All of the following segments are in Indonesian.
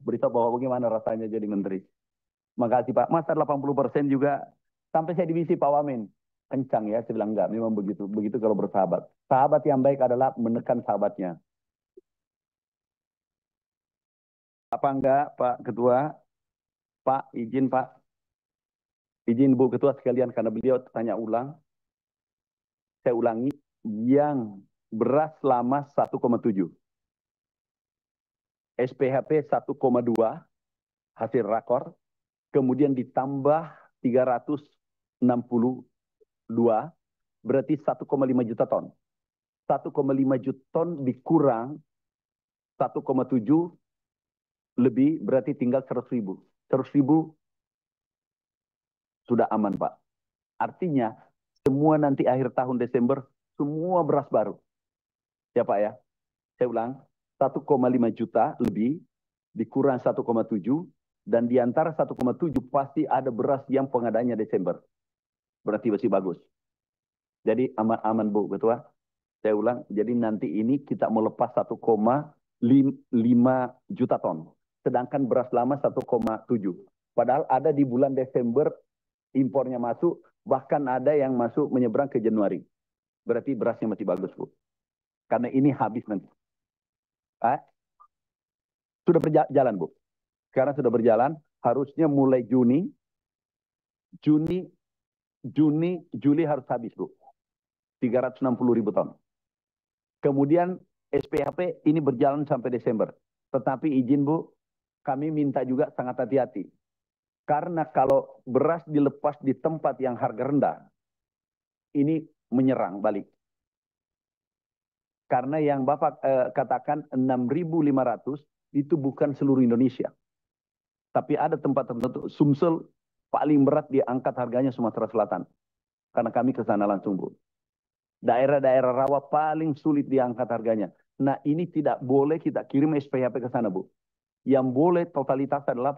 beritahu bahwa bagaimana rasanya jadi menteri. Makasih Pak. Masa 80% juga sampai saya divisi Pak Wamen. Kencang ya, saya bilang enggak. Memang begitu. Begitu kalau bersahabat. Sahabat yang baik adalah menekan sahabatnya. Apa enggak Pak Ketua? Pak, izin Pak. Izin Bu Ketua sekalian karena beliau tanya ulang. Saya ulangi. Yang beras selama 1,7. SPHP 1,2 hasil rakor. Kemudian ditambah 362 berarti 1,5 juta ton. 1,5 juta ton dikurang 1,7 lebih berarti tinggal 100 ribu. 100 ribu sudah aman Pak. Artinya semua nanti akhir tahun Desember semua beras baru. Ya Pak ya. Saya ulang 1,5 juta lebih dikurang 1,7 dan di antara 1,7 pasti ada beras yang pengadanya Desember. Berarti masih bagus. Jadi aman-aman Bu Ketua. Saya ulang, jadi nanti ini kita mau lepas 1,5 juta ton. Sedangkan beras lama 1,7. Padahal ada di bulan Desember impornya masuk, bahkan ada yang masuk menyeberang ke Januari. Berarti berasnya masih bagus Bu. Karena ini habis nanti. Sudah berjalan Bu. Sekarang sudah berjalan, harusnya mulai Juli harus habis Bu. 360 ribu ton. Kemudian SPHP ini berjalan sampai Desember. Tetapi izin Bu, kami minta juga sangat hati-hati. Karena kalau beras dilepas di tempat yang harga rendah, ini menyerang balik. Karena yang Bapak katakan 6.500 itu bukan seluruh Indonesia. Tapi ada tempat tertentu, Sumsel paling berat diangkat harganya Sumatera Selatan. Karena kami ke sana langsung Bu. Daerah-daerah rawa paling sulit diangkat harganya. Nah ini tidak boleh kita kirim SPHP ke sana Bu. Yang boleh totalitas adalah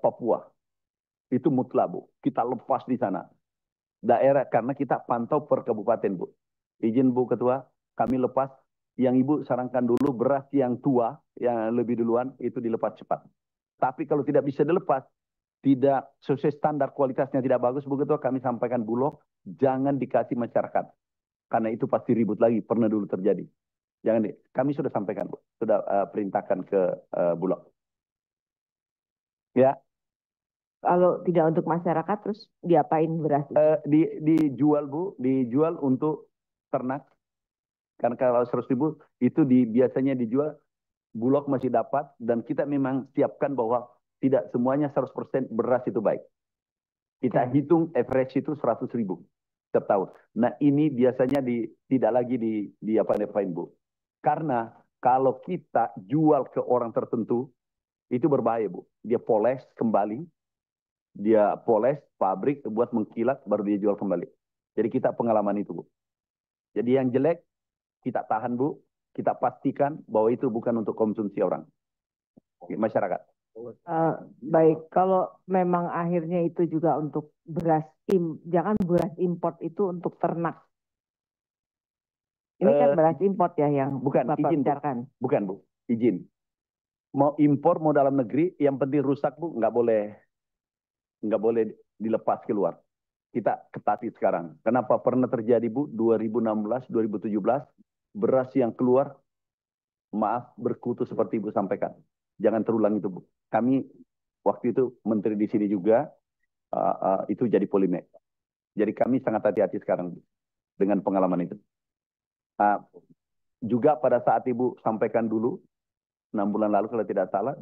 Papua. Itu mutlak Bu. Kita lepas di sana. Daerah karena kita pantau per kabupaten Bu. Izin Bu Ketua, kami lepas. Yang Ibu sarankan dulu beras yang tua, yang lebih duluan itu dilepas cepat. Tapi kalau tidak bisa dilepas, tidak sesuai standar kualitasnya tidak bagus Bu Ketua, kami sampaikan Bulog, jangan dikasih masyarakat. Karena itu pasti ribut lagi, pernah dulu terjadi. Jangan kami sudah sampaikan Bu, sudah perintahkan ke Bulog. Ya. Kalau tidak untuk masyarakat, terus diapain beras? Dijual Bu, dijual untuk ternak. Karena kalau 100 ribu itu biasanya dijual, Bulog masih dapat dan kita memang siapkan bahwa tidak semuanya 100% beras itu baik. Kita hitung average itu 100 ribu setiap tahun. Nah ini biasanya tidak lagi diapa-apain Bu. Karena kalau kita jual ke orang tertentu, itu berbahaya Bu. Dia poles kembali, dia poles pabrik buat mengkilat, baru dia jual kembali. Jadi kita pengalaman itu Bu. Jadi yang jelek, kita tahan Bu, kita pastikan bahwa itu bukan untuk konsumsi orang, masyarakat. Baik, kalau memang akhirnya itu juga untuk beras jangan beras import itu untuk ternak. Ini kan beras import ya yang bukan, Bapak izin, bicarakan. Bu. Bukan Bu, izin. Mau impor mau dalam negeri, yang penting rusak Bu, nggak boleh dilepas keluar. Kita ketati sekarang. Kenapa pernah terjadi Bu 2016, 2017 beras yang keluar, maaf berkutu seperti Ibu sampaikan. Jangan terulang itu Bu. Kami waktu itu menteri di sini juga itu jadi polemik. Jadi kami sangat hati-hati sekarang Bu, dengan pengalaman itu. Juga pada saat Ibu sampaikan dulu 6 bulan lalu kalau tidak salah